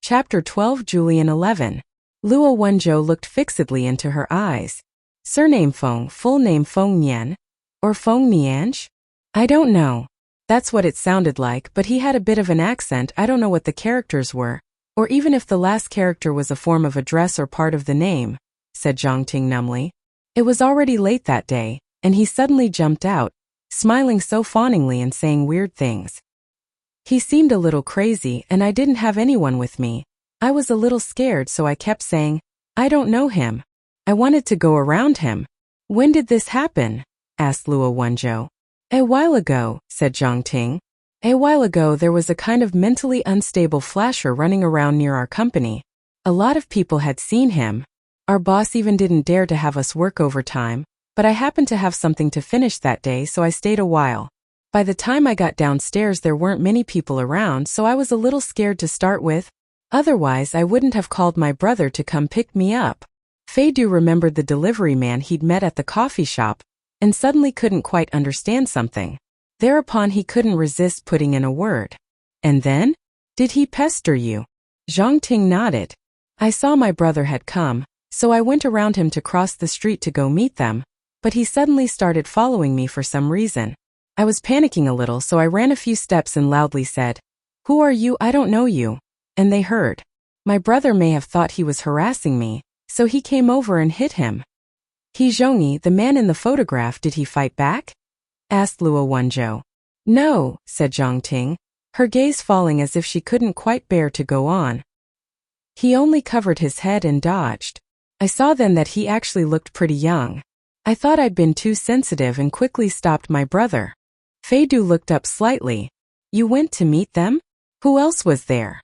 Chapter 12 Julian 11. Luo Wenzhou looked fixedly into her eyes. Surname Feng, full name Feng Nian? Or Feng Niange? I don't know. That's what it sounded like, but he had a bit of an accent. I don't know what the characters were, or even if the last character was a form of address or part of the name, said Zhang numbly. It was already late that day, and he suddenly jumped out, smiling so fawningly and saying weird things. He seemed a little crazy, and I didn't have anyone with me. I was a little scared, so I kept saying, I don't know him. I wanted to go around him. When did this happen? Asked Luo Wenzhou. A while ago, said Zhang. A while ago there was a kind of mentally unstable flasher running around near our company. A lot of people had seen him. Our boss even didn't dare to have us work overtime, but I happened to have something to finish that day, so I stayed a while. By the time I got downstairs there weren't many people around, so I was a little scared to start with. Otherwise I wouldn't have called my brother to come pick me up. ZhouDu remembered the delivery man he'd met at the coffee shop, and suddenly couldn't quite understand something. Thereupon he couldn't resist putting in a word. And then? Did he pester you? Zhang nodded. I saw my brother had come, so I went around him to cross the street to go meet them, but he suddenly started following me for some reason. I was panicking a little, so I ran a few steps and loudly said, Who are you? I don't know you. And they heard. My brother may have thought he was harassing me, so he came over and hit him. He Zhongyi, the man in the photograph, did he fight back? Asked Luo Wenzhou. No, said Zhang, her gaze falling as if she couldn't quite bear to go on. He only covered his head and dodged. I saw then that he actually looked pretty young. I thought I'd been too sensitive and quickly stopped my brother. ZhouDu looked up slightly. You went to meet them? Who else was there?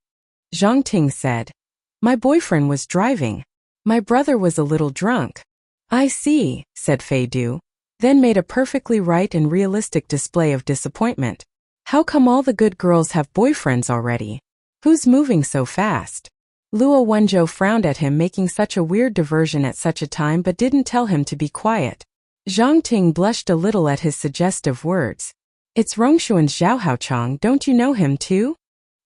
Zhang said. My boyfriend was driving. My brother was a little drunk. I see, said ZhouDu, then made a perfectly right and realistic display of disappointment. How come all the good girls have boyfriends already? Who's moving so fast? Luo Wenzhou frowned at him, making such a weird diversion at such a time, but didn't tell him to be quiet. Zhang blushed a little at his suggestive words. It's Rongshuan's Zhao Haochang, don't you know him too?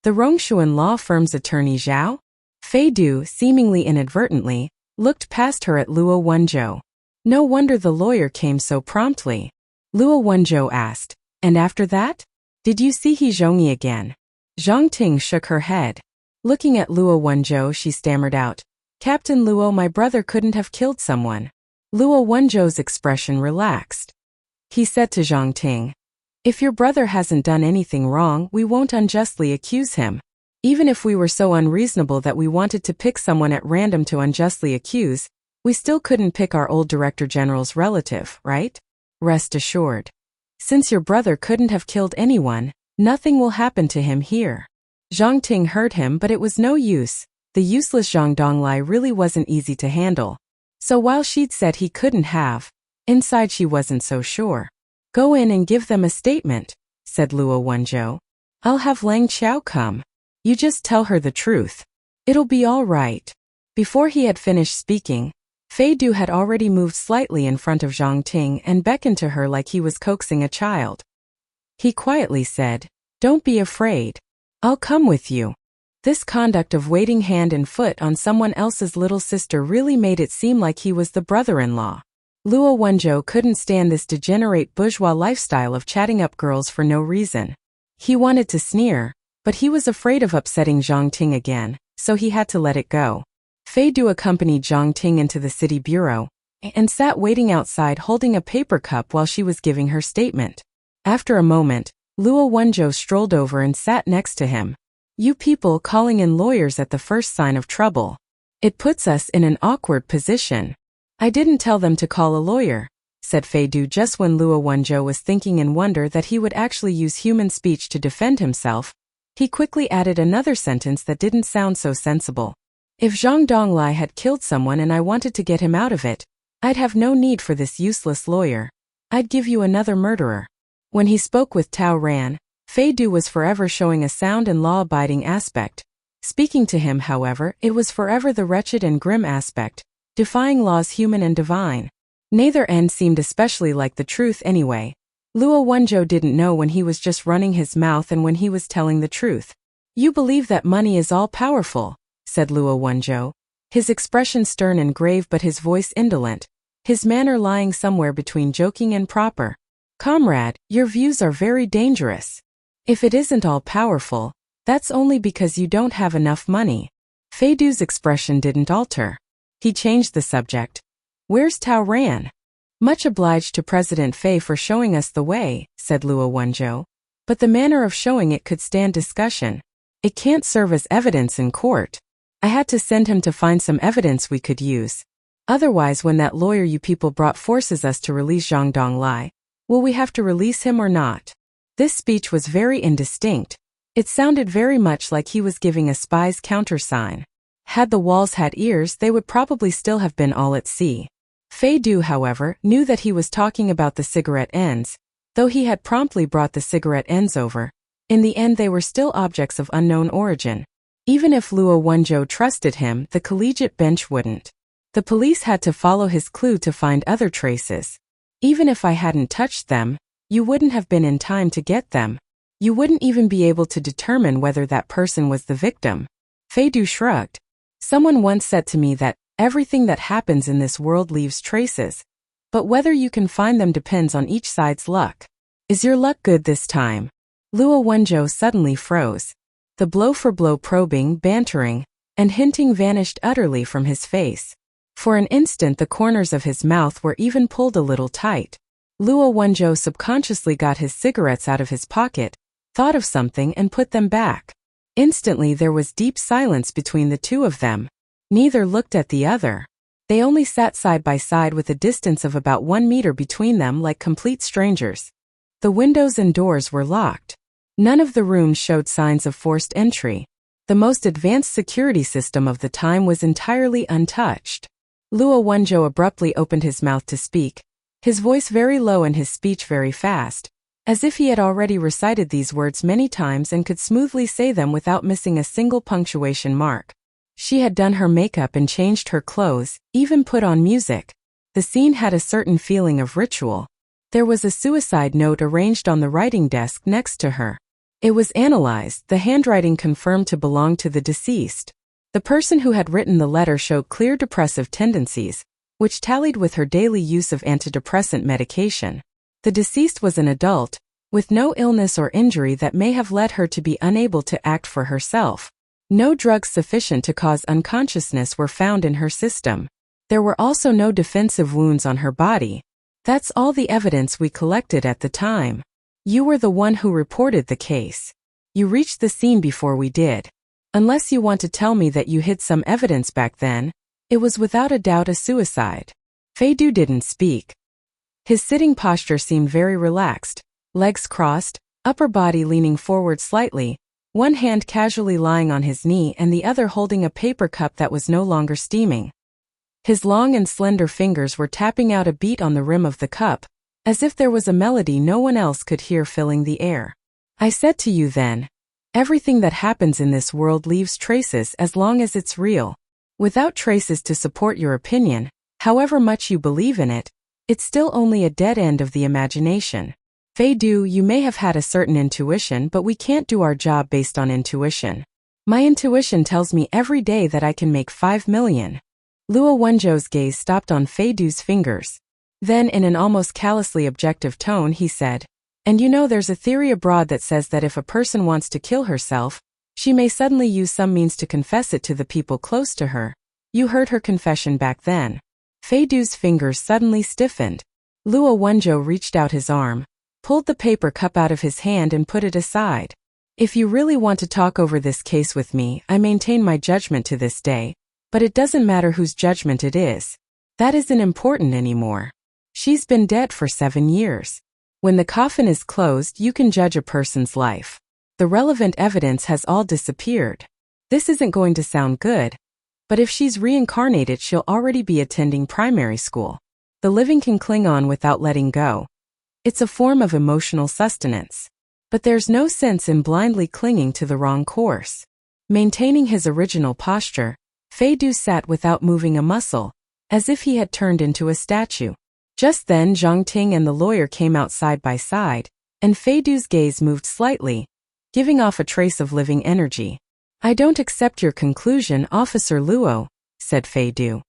The Rongshuan law firm's attorney Zhao? ZhouDu, seemingly inadvertently, looked past her at Luo Wenzhou. No wonder the lawyer came so promptly. Luo Wenzhou asked, and after that? Did you see He Zhongyi again? Zhang shook her head. Looking at Luo Wenzhou, she stammered out, Captain Luo, my brother couldn't have killed someone. Luo Wenzhou's expression relaxed. He said to Zhang, If your brother hasn't done anything wrong, we won't unjustly accuse him. Even if we were so unreasonable that we wanted to pick someone at random to unjustly accuse, we still couldn't pick our old Director General's relative, right? Rest assured. Since your brother couldn't have killed anyone, nothing will happen to him here. Zhang heard him, but it was no use. The useless Zhang Donglai really wasn't easy to handle. So while she'd said he couldn't have, inside she wasn't so sure. Go in and give them a statement, said Luo Wenzhou. I'll have Lang Qiao come. You just tell her the truth. It'll be all right. Before he had finished speaking, ZhouDu had already moved slightly in front of Zhang and beckoned to her like he was coaxing a child. He quietly said, Don't be afraid. I'll come with you. This conduct of waiting hand and foot on someone else's little sister really made it seem like he was the brother-in-law. Luo Wenzhou couldn't stand this degenerate bourgeois lifestyle of chatting up girls for no reason. He wanted to sneer, but he was afraid of upsetting Zhang again, so he had to let it go. ZhouDu accompanied Zhang into the city bureau, and sat waiting outside holding a paper cup while she was giving her statement. After a moment, Luo Wenzhou strolled over and sat next to him. You people calling in lawyers at the first sign of trouble. It puts us in an awkward position. I didn't tell them to call a lawyer, said ZhouDu just when Luo Wenzhou was thinking in wonder that he would actually use human speech to defend himself. He quickly added another sentence that didn't sound so sensible. If Zhang Donglai had killed someone and I wanted to get him out of it, I'd have no need for this useless lawyer. I'd give you another murderer. When he spoke with Tao Ran, ZhouDu was forever showing a sound and law-abiding aspect. Speaking to him, however, it was forever the wretched and grim aspect, defying laws human and divine. Neither end seemed especially like the truth anyway. Luo Wenzhou didn't know when he was just running his mouth and when he was telling the truth. You believe that money is all-powerful, said Luo Wenzhou, his expression stern and grave but his voice indolent, his manner lying somewhere between joking and proper. Comrade, your views are very dangerous. If it isn't all-powerful, that's only because you don't have enough money. Fei Du's expression didn't alter. He changed the subject. Where's Tao Ran? Much obliged to President Fei for showing us the way, said Luo Wenzhou. But the manner of showing it could stand discussion. It can't serve as evidence in court. I had to send him to find some evidence we could use. Otherwise, when that lawyer you people brought forces us to release Zhang Donglai, will we have to release him or not? This speech was very indistinct. It sounded very much like he was giving a spy's countersign. Had the walls had ears, they would probably still have been all at sea. Fei Du, however, knew that he was talking about the cigarette ends, though he had promptly brought the cigarette ends over. In the end, they were still objects of unknown origin. Even if Luo Wenzhou trusted him, the collegiate bench wouldn't. The police had to follow his clue to find other traces. Even if I hadn't touched them, you wouldn't have been in time to get them. You wouldn't even be able to determine whether that person was the victim. Fei Du shrugged. Someone once said to me that everything that happens in this world leaves traces, but whether you can find them depends on each side's luck. Is your luck good this time? Luo Wenzhou suddenly froze. The blow-for-blow probing, bantering, and hinting vanished utterly from his face. For an instant the corners of his mouth were even pulled a little tight. Luo Wenzhou subconsciously got his cigarettes out of his pocket, thought of something and put them back. Instantly there was deep silence between the two of them. Neither looked at the other. They only sat side by side with a distance of about 1 meter between them like complete strangers. The windows and doors were locked. None of the rooms showed signs of forced entry. The most advanced security system of the time was entirely untouched. Luo Wenzhou abruptly opened his mouth to speak, his voice very low and his speech very fast, as if he had already recited these words many times and could smoothly say them without missing a single punctuation mark. She had done her makeup and changed her clothes, even put on music. The scene had a certain feeling of ritual. There was a suicide note arranged on the writing desk next to her. It was analyzed, the handwriting confirmed to belong to the deceased. The person who had written the letter showed clear depressive tendencies, which tallied with her daily use of antidepressant medication. The deceased was an adult, with no illness or injury that may have led her to be unable to act for herself. No drugs sufficient to cause unconsciousness were found in her system. There were also no defensive wounds on her body. That's all the evidence we collected at the time. You were the one who reported the case. You reached the scene before we did. Unless you want to tell me that you hid some evidence back then, it was without a doubt a suicide. Fei Du didn't speak. His sitting posture seemed very relaxed, legs crossed, upper body leaning forward slightly, one hand casually lying on his knee and the other holding a paper cup that was no longer steaming. His long and slender fingers were tapping out a beat on the rim of the cup, as if there was a melody no one else could hear filling the air. I said to you then, everything that happens in this world leaves traces as long as it's real. Without traces to support your opinion, however much you believe in it, it's still only a dead end of the imagination. Fei Du, you may have had a certain intuition, but we can't do our job based on intuition. My intuition tells me every day that I can make 5 million. Luo Wenzhou's gaze stopped on Fei Du's fingers. Then, in an almost callously objective tone, he said, and you know there's a theory abroad that says that if a person wants to kill herself, she may suddenly use some means to confess it to the people close to her. You heard her confession back then. Fei Du's fingers suddenly stiffened. Luo Wenzhou reached out his arm, pulled the paper cup out of his hand and put it aside. If you really want to talk over this case with me, I maintain my judgment to this day, but it doesn't matter whose judgment it is. That isn't important anymore. She's been dead for 7 years. When the coffin is closed, you can judge a person's life. The relevant evidence has all disappeared. This isn't going to sound good, but if she's reincarnated, she'll already be attending primary school. The living can cling on without letting go. It's a form of emotional sustenance. But there's no sense in blindly clinging to the wrong course. Maintaining his original posture, Fei Du sat without moving a muscle, as if he had turned into a statue. Just then Zhang Ting and the lawyer came out side by side, and Fei Du's gaze moved slightly, giving off a trace of living energy. I don't accept your conclusion, Officer Luo, said Fei Du.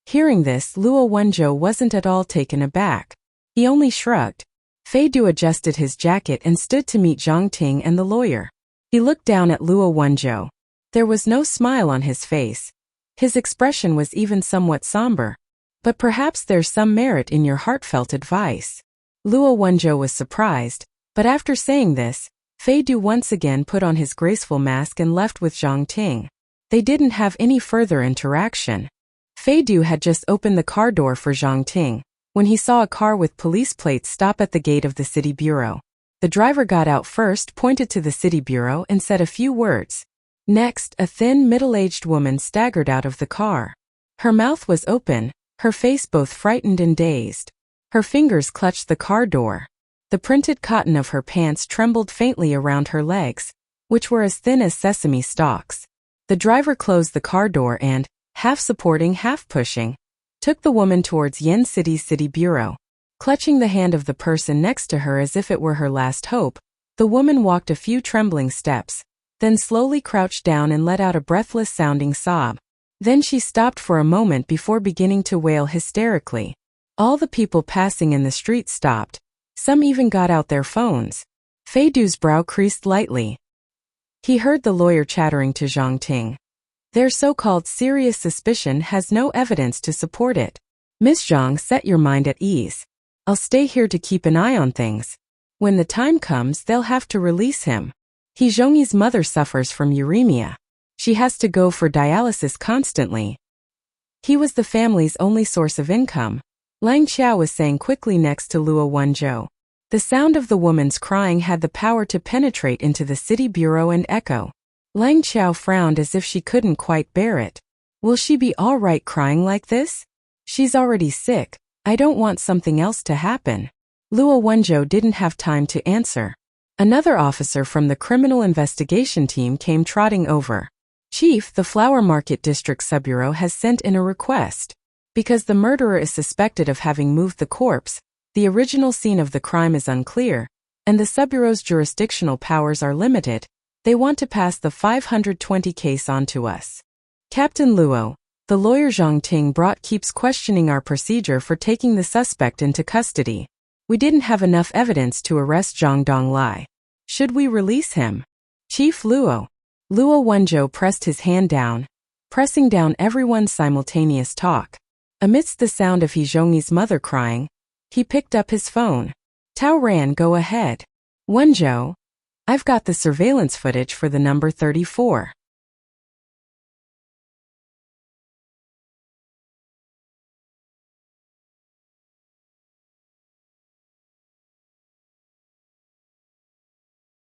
Hearing this, Luo Wenzhou wasn't at all taken aback. He only shrugged. Fei Du adjusted his jacket and stood to meet Zhang Ting and the lawyer. He looked down at Luo Wenzhou. There was no smile on his face. His expression was even somewhat somber. But perhaps there's some merit in your heartfelt advice. Luo Wenzhou was surprised, but after saying this, Fei Du once again put on his graceful mask and left with Zhang Ting. They didn't have any further interaction. Fei Du had just opened the car door for Zhang Ting when he saw a car with police plates stop at the gate of the city bureau. The driver got out first, pointed to the city bureau, and said a few words. Next, a thin, middle-aged woman staggered out of the car. Her mouth was open, her face both frightened and dazed. Her fingers clutched the car door. The printed cotton of her pants trembled faintly around her legs, which were as thin as sesame stalks. The driver closed the car door and, half supporting, half pushing, took the woman towards Yen City's city bureau. Clutching the hand of the person next to her as if it were her last hope, the woman walked a few trembling steps, then slowly crouched down and let out a breathless-sounding sob. Then she stopped for a moment before beginning to wail hysterically. All the people passing in the street stopped. Some even got out their phones. Fei Du's brow creased lightly. He heard the lawyer chattering to Zhang Ting. Their so-called serious suspicion has no evidence to support it. Miss Zhang, set your mind at ease. I'll stay here to keep an eye on things. When the time comes, they'll have to release him. He Zhongyi's mother suffers from uremia. She has to go for dialysis constantly. He was the family's only source of income. Lang Qiao was saying quickly next to Luo Wenzhou. The sound of the woman's crying had the power to penetrate into the city bureau and echo. Lang Qiao frowned as if she couldn't quite bear it. Will she be all right crying like this? She's already sick. I don't want something else to happen. Luo Wenzhou didn't have time to answer. Another officer from the criminal investigation team came trotting over. Chief, the Flower Market District Subbureau has sent in a request. Because the murderer is suspected of having moved the corpse, the original scene of the crime is unclear, and the Subbureau's jurisdictional powers are limited, they want to pass the 520 case on to us. Captain Luo, the lawyer Zhang Ting brought keeps questioning our procedure for taking the suspect into custody. We didn't have enough evidence to arrest Zhang Donglai. Should we release him? Chief Luo. Luo Wenzhou pressed his hand down, pressing down everyone's simultaneous talk. Amidst the sound of He Zhongyi's mother crying, he picked up his phone. Tao Ran, go ahead. Wenzhou. I've got the surveillance footage for the number 34.